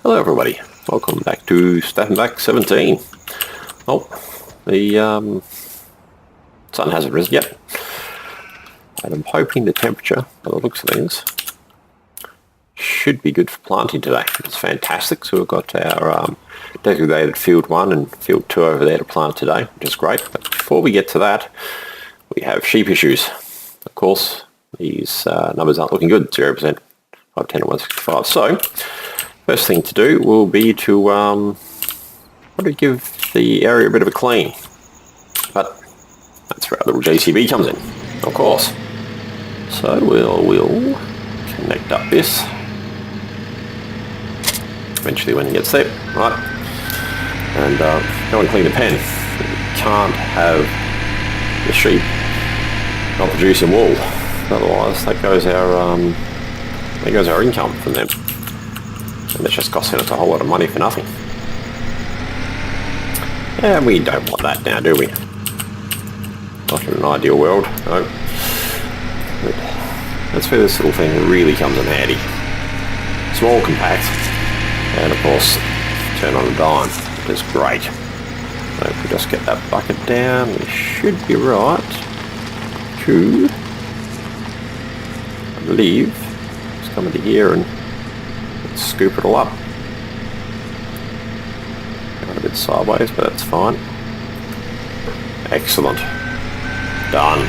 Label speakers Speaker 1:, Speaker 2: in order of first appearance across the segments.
Speaker 1: Hello everybody, welcome back to Stappenbach 17. Oh, the sun hasn't risen yet, and I'm hoping the temperature, by the looks of things, should be good for planting today. It's fantastic, so we've got our designated field 1 and field 2 over there to plant today, which is great. But before we get to that, we have sheep issues. Of course, these numbers aren't looking good, 0%, 510 and 165. So, first thing to do will be to give the area a bit of a clean. But that's where our little JCB comes in, of course. So we'll connect up this. Eventually when it gets there, right? And go and clean the pen. You can't have the sheep not producing wool. Otherwise that goes our income from them. And it's just costing us a whole lot of money for nothing. And we don't want that now, do we? Not in an ideal world, no. But that's where this little thing really comes in handy. Small, compact, and of course, turn on a dime, which is great. So if we just get that bucket down, we should be right to, I believe, just come into here and scoop it all up. Got a bit sideways, but that's fine. Excellent. Done.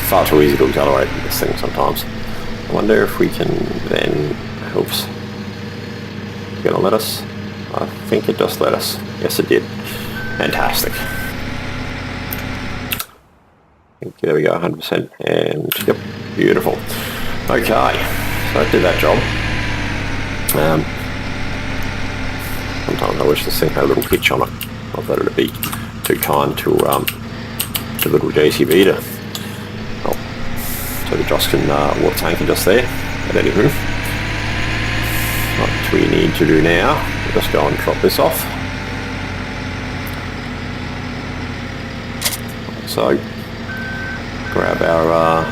Speaker 1: Far too easy to accelerate this thing sometimes. I wonder if we can then... Oops. It's gonna let us? I think it just let us. Yes, it did. Fantastic. There we go, 100%, and yep, beautiful. Okay, so I did that job. Sometimes I wish this thing had a little hitch on it. Not that it'd be too kind to the little JCB to, so the Joss can water tank it just there. But anywho, what we need to do now, we'll just go and drop this off. So, grab our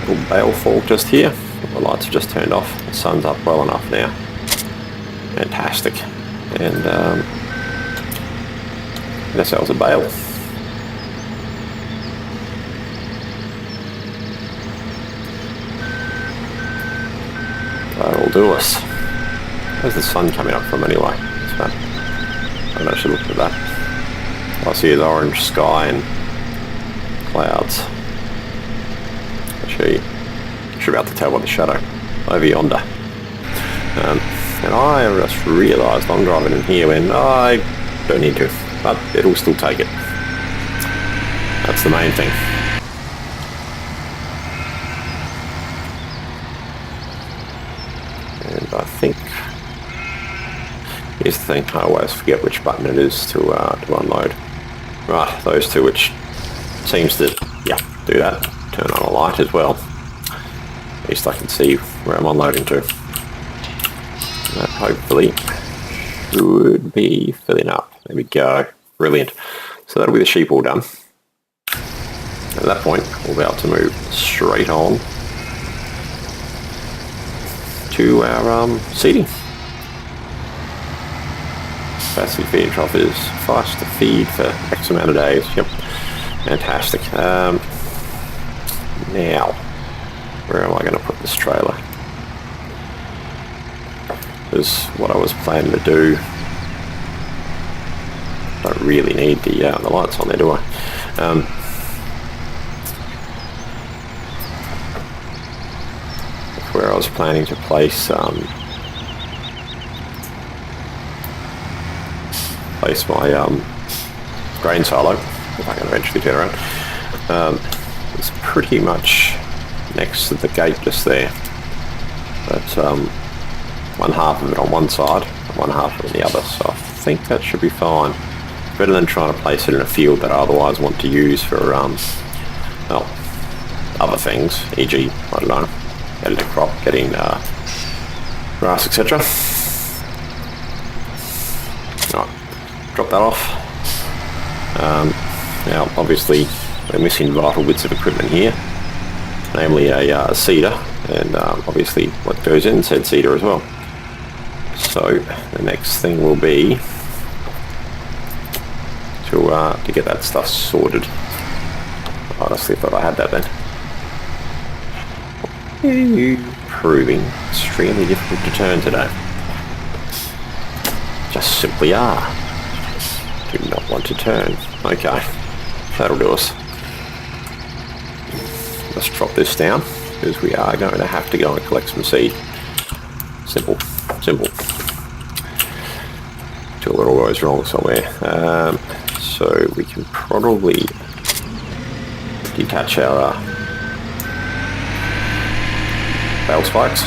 Speaker 1: little bale fork just here. The lights are just turned off. The sun's up well enough now. Fantastic. And get ourselves a bale. That'll do us. Where's the sun coming up from anyway? So, I don't know, I should look at that. I see is orange sky and clouds. Actually, you should be able to tell by the shadow over yonder. And I just realised I'm driving in here when I don't need to, but it'll still take it. That's the main thing. And I think here's the thing, I always forget which button it is to unload. Right, those two, which seems to, yeah, do that. Turn on a light as well. At least I can see where I'm unloading to. That hopefully should be filling up. There we go. Brilliant. So that'll be the sheep all done. At that point, we'll be able to move straight on to our seeding. Capacity feeding trough is fast to feed for X amount of days. Yep, fantastic. Now, where am I going to put this trailer? Because what I was planning to do, don't really need the lights on there, do I? That's where I was planning to place my grain silo, if I can eventually turn around. It's pretty much next to the gate just there. But one half of it on one side and one half of it on the other, so I think that should be fine. Better than trying to place it in a field that I otherwise want to use for well, other things, e.g., I don't know, getting a crop, getting grass, etc. Right, drop that off. Now obviously we're missing vital bits of equipment here, namely a seeder, and obviously what goes in said seeder as well. So the next thing will be to get that stuff sorted. I honestly thought I had that then. Proving extremely difficult to turn today. Just simply are. Do not want to turn. Okay, that'll do us. Let's drop this down, because we are going to have to go and collect some seed. Simple. Till it all goes wrong somewhere. So we can probably detach our bale spikes.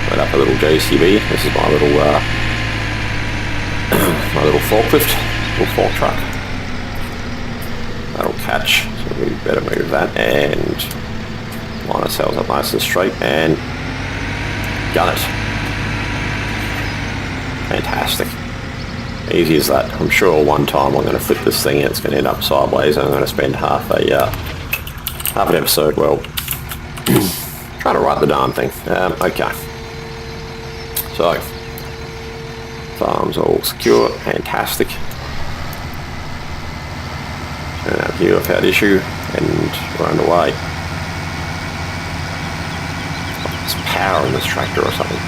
Speaker 1: Put up a little JCB. This is my little my little forklift, little fork truck. That'll catch, so we better move that and line ourselves up nice and straight and gun it. Fantastic. Easy as that. I'm sure one time I'm going to flip this thing and it's going to end up sideways and I'm going to spend half an episode, well, trying to write the darn thing. Okay. So, farm's all secure. Fantastic. Turn out here without issue and we're underway. There's power in this tractor or something.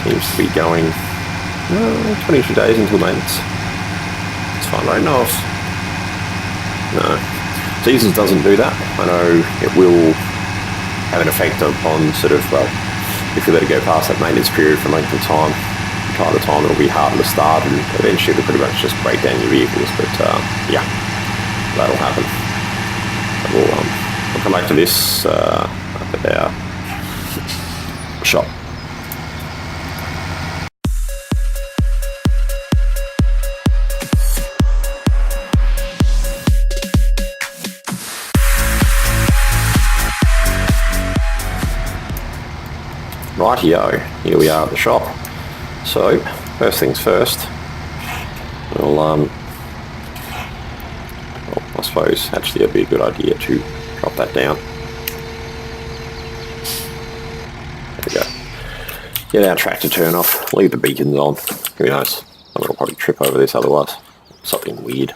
Speaker 1: Seems to be going 22 days until maintenance. It's fine right now. No. Seasons doesn't do that. I know it will have an effect upon sort of, well, if you let it go past that maintenance period for length of time, from time to time it'll be harder to start and eventually it'll pretty much just break down your vehicles. But yeah, that'll happen. We'll come back to this up at our shop. Rightio, here we are at the shop. So, first things first, well, I suppose actually it'd be a good idea to drop that down. There we go. Get our tractor turn off, leave the beacons on. Who knows? I'm going to probably trip over this otherwise. Something weird.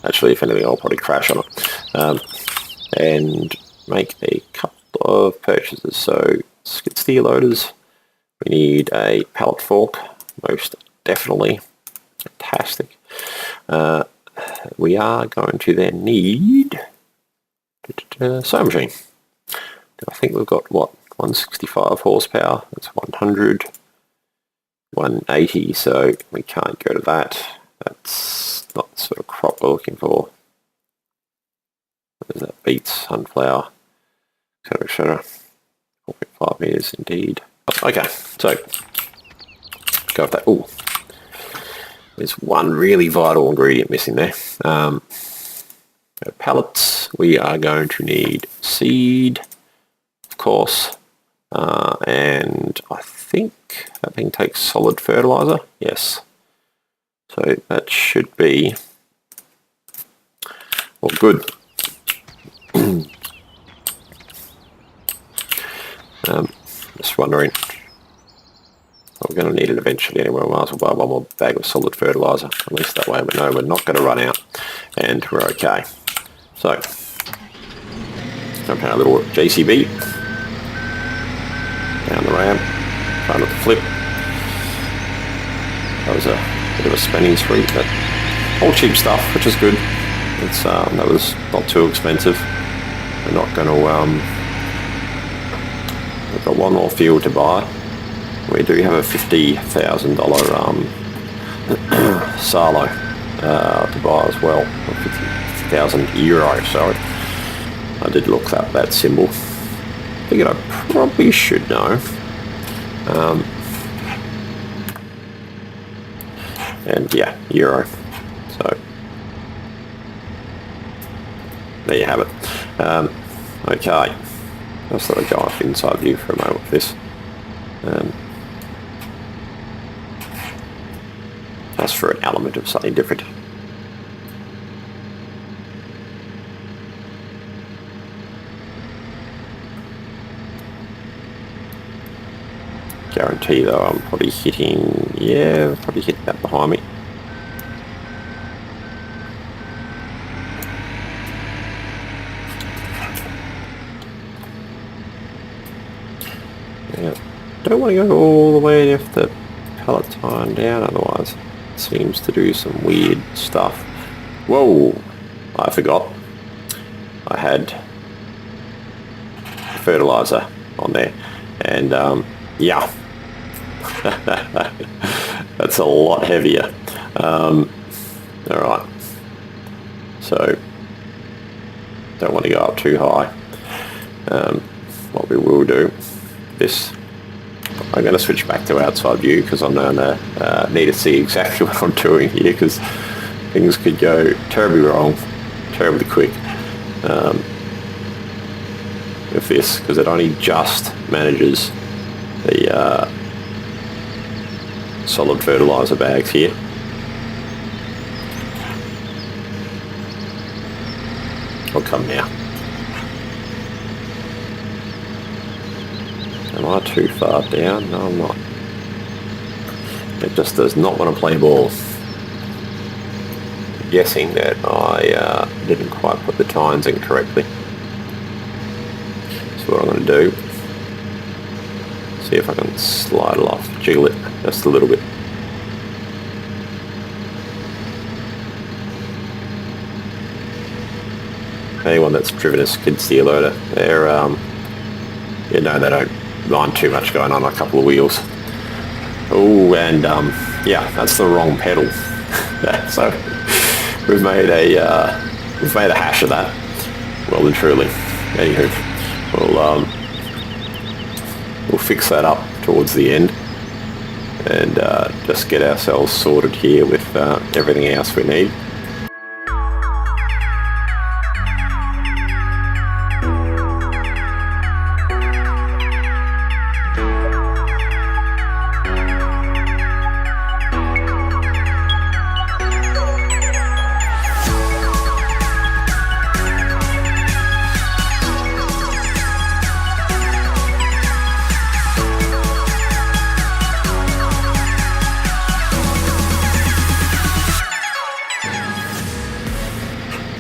Speaker 1: Actually, if anything, I'll probably crash on it. And make a couple of purchases. So, skid steer loaders. We need a pallet fork, most definitely. Fantastic. We are going to then need sewing machine. I think we've got what, 165 horsepower. That's 100, 180. So we can't go to that. That's not the sort of crop we're looking for. There's that beets, sunflower, etc. 4.5 meters indeed. Okay, so go with that. Ooh, there's one really vital ingredient missing there. Pallets. We are going to need seed, of course, and I think that thing takes solid fertilizer. Yes, so that should be all good. Just wondering, we're going to need it eventually anyway. We might as well buy one more bag of solid fertilizer. At least that way we know we're not going to run out and we're okay. So, jump out a little JCB down the ramp, trying not to flip. That was a bit of a spinning street, but all cheap stuff, which is good. It's that was not too expensive. We're not going to. We've got one more field to buy. We do have a $50,000 silo to buy as well, or 50,000 euro. So I did look up that symbol. Figured I probably should know. And yeah, euro. So there you have it. Okay. Let's let it go off inside view for a moment with this. Just for an element of something different. Guarantee though I'm probably hitting, yeah, probably hitting that behind me. Yeah, don't want to go all the way and have to pellet time down, otherwise it seems to do some weird stuff. Whoa, I forgot. I had fertilizer on there, and yeah, that's a lot heavier. Alright, so don't want to go up too high. What we will do, I'm going to switch back to outside view because I'm going to need to see exactly what I'm doing here, because things could go terribly wrong, terribly quick with this, because it only just manages the solid fertilizer bags here. I'll come now. Am I too far down? No, I'm not. It just does not want to play ball. I'm guessing that I didn't quite put the tines in correctly. So what I'm going to do, see if I can slide it off, jiggle it just a little bit. Anyone that's driven a skid steer loader, they're, you know, they don't mind too much going on a couple of wheels. Oh, and yeah, that's the wrong pedal. So we've made a hash of that, well and truly. Anywho, we'll fix that up towards the end and just get ourselves sorted here with everything else we need.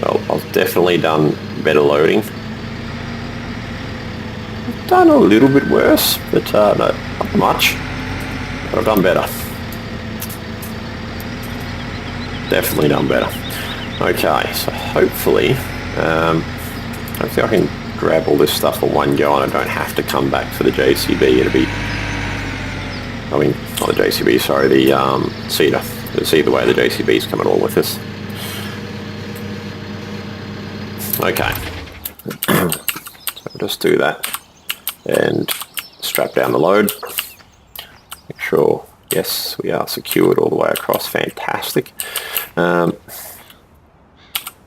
Speaker 1: Well, I've definitely done better loading. I've done a little bit worse, but no, not much. But I've done better. Definitely done better. Okay, so hopefully I can grab all this stuff in one go and I don't have to come back for the JCB. It'll be, I mean, not the JCB, sorry, the Cedar. It's either way, the JCB's coming along with this. Okay, so we'll just do that and strap down the load. Make sure, yes, we are secured all the way across. Fantastic.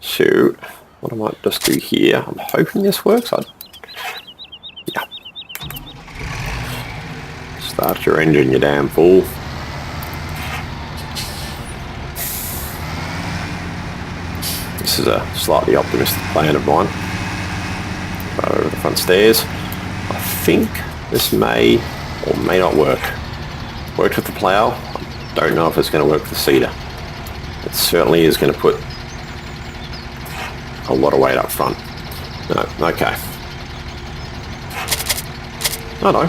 Speaker 1: So what I might just do here, I'm hoping this works. Yeah. Start your engine, you damn fool. This is a slightly optimistic plan of mine. Go over the front stairs. I think this may or may not work. Worked with the plough. I don't know if it's going to work with the seeder. It certainly is going to put a lot of weight up front. No, okay. Oh no.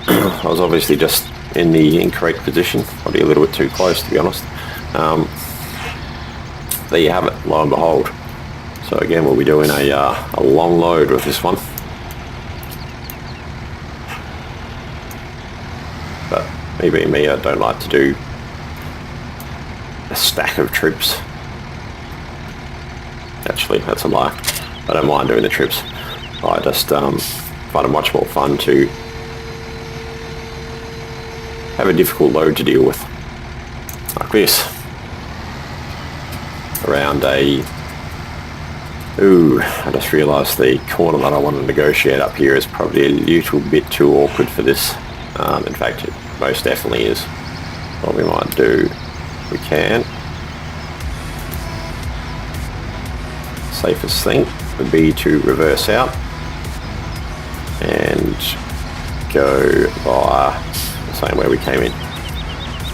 Speaker 1: I was obviously just in the incorrect position. Probably a little bit too close, to be honest. There you have it, lo and behold. So again, we'll be doing a long load with this one. But me being me, I don't like to do a stack of trips. Actually, that's a lie. I don't mind doing the trips. I just find it much more fun to have a difficult load to deal with. Like this. Around a... Ooh, I just realised the corner that I want to negotiate up here is probably a little bit too awkward for this. In fact, it most definitely is. What we might do, we can. Safest thing would be to reverse out and go via the same way we came in.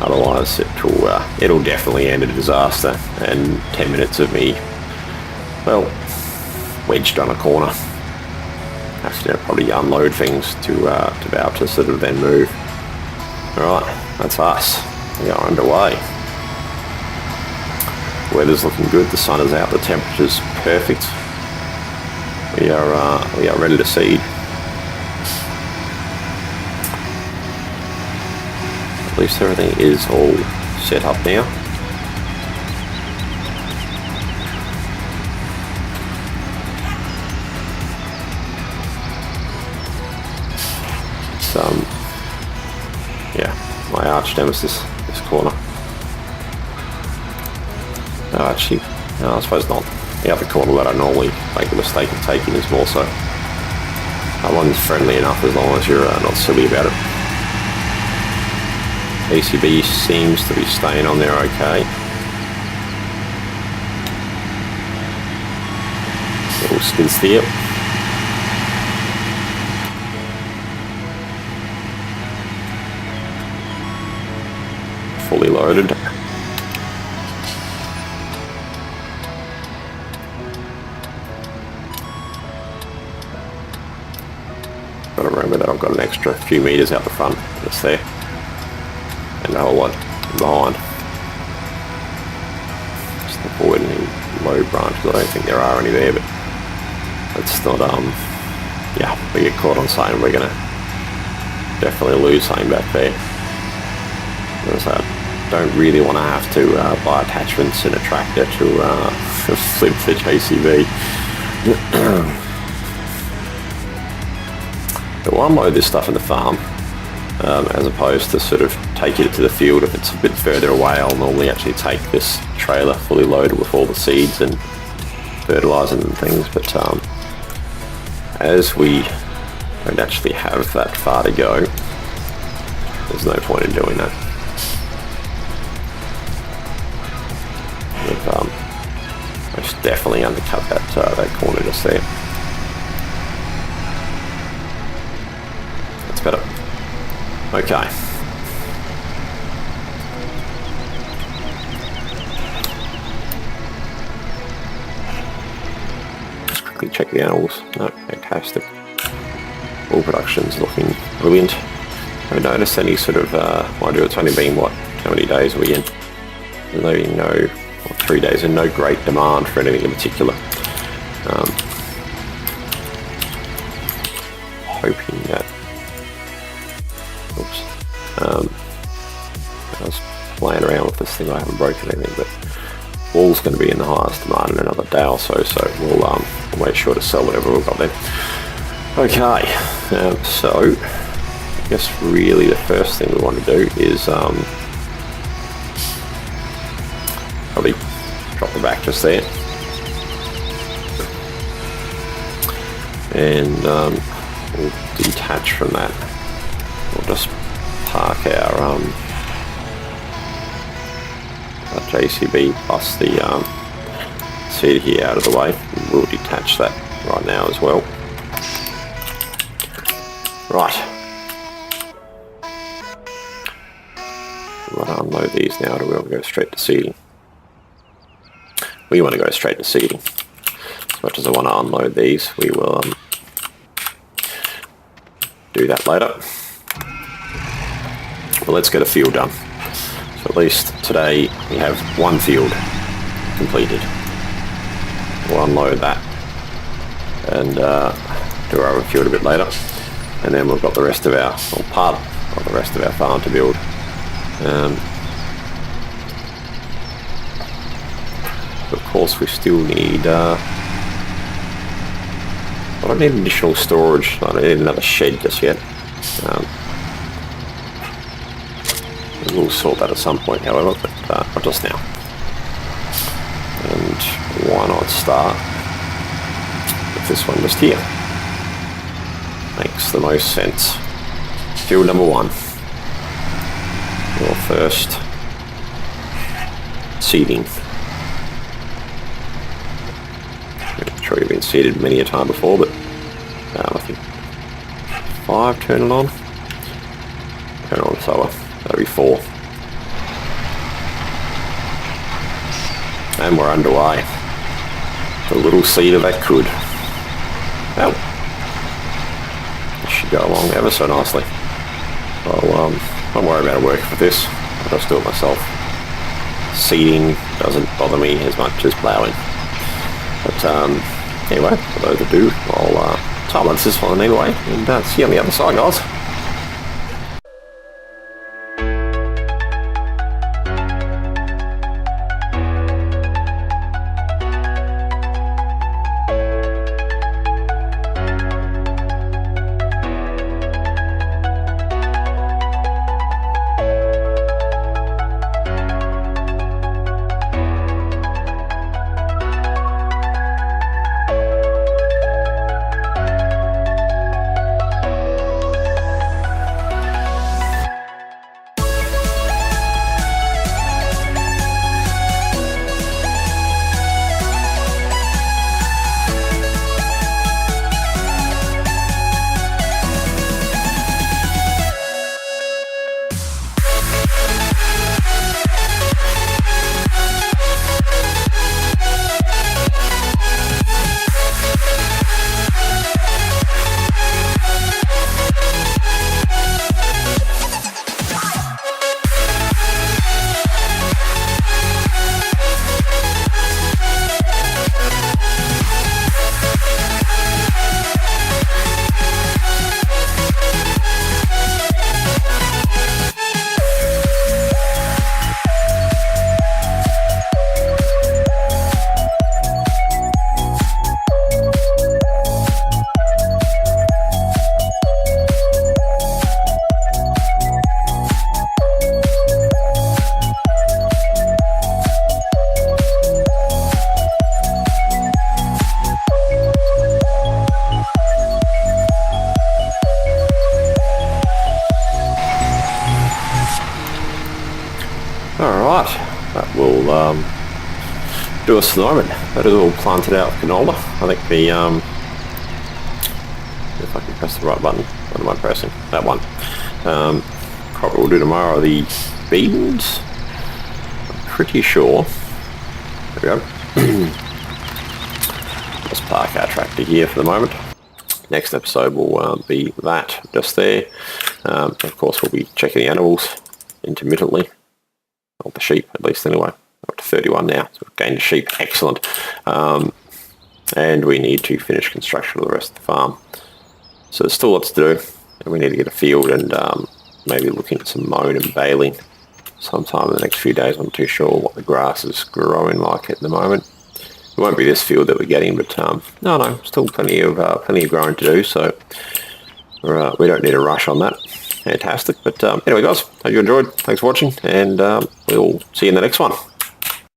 Speaker 1: Otherwise, it'll definitely end in a disaster, and 10 minutes of me, well, wedged on a corner. Have to probably unload things to be able to sort of then move. Alright, that's us. We are underway. Weather's looking good, the sun is out, the temperature's perfect. We are ready to seed. At least everything is all set up now. It's yeah, my arch nemesis, this corner. No, actually, no, I suppose not. The other corner that I normally make the mistake of taking is more so. That one's friendly enough as long as you're not silly about it. ACB seems to be staying on there okay. Little skid steer. Fully loaded. Got to remember that I've got an extra few meters out the front, just there, and a whole lot behind. Just avoid any low branches. I don't think there are any there, but it's not. Yeah, we get caught on something, we're gonna definitely lose something back there. So I don't really want to have to buy attachments in a tractor to flip the JCB. But we'll unload this stuff in the farm, as opposed to sort of take it to the field. If it's a bit further away, I'll normally actually take this trailer fully loaded with all the seeds and fertilizer and things. But as we don't actually have that far to go, there's no point in doing that. We've most definitely undercut that corner just there. That's better. Okay. Just quickly check the animals. No, fantastic. Wool production's looking brilliant. Haven't noticed any sort of, mind you, it's only been, what, how many days are we in? There's no 3 days and no great demand for anything in particular. Hoping that, oops, I was playing around with this thing, I haven't broken anything, but wool's going to be in the highest demand in another day or so, so we'll make sure to sell whatever we've got then. Okay, so I guess really the first thing we want to do is probably drop the back just there, and we'll detach from that. We'll just park our JCB plus the seed here out of the way. We'll detach that right now as well. Right. We'll unload these now, or we'll go straight to seeding. We want to go straight to seeding. As much as I want to unload these, we will do that later. Well, let's get a field done. So at least today we have one field completed. We'll unload that and do our other field a bit later. And then we've got the rest of our, or part of the rest of our farm to build. Of course, we still need, I don't need additional storage. I don't need another shed just yet. We'll sort that at some point, however, but not just now. And why not start with this one just here? Makes the most sense. Field number one. Your first seeding. I'm sure you've been seeded many a time before, but I think 5 turning on. Canola sower. That'll be 4. And we're underway. The little seed of that could. Well, this should go along ever so nicely. Well, don't worry about working for this. I'll just do it myself. Seeding doesn't bother me as much as ploughing. But anyway, for those that do, I'll silence this one anyway, and see you on the other side, guys. Alright, that will do us for the moment. That is all planted out with canola. I think the, if I can press the right button, what am I pressing? That one. Crop we'll do tomorrow are the beans. I'm pretty sure. There we go. Let's park our tractor here for the moment. Next episode will be that, just there. Of course we'll be checking the animals intermittently. Or the sheep, at least anyway. Up to 31 now, so we've gained a sheep. Excellent. And we need to finish construction of the rest of the farm. So there's still lots to do. And we need to get a field and maybe looking at some mowing and baling sometime in the next few days. I'm not too sure what the grass is growing like at the moment. It won't be this field that we're getting, but no, still plenty of growing to do. So we don't need a rush on that. Fantastic. But anyway, guys, hope you enjoyed. Thanks for watching, and we'll see you in the next one.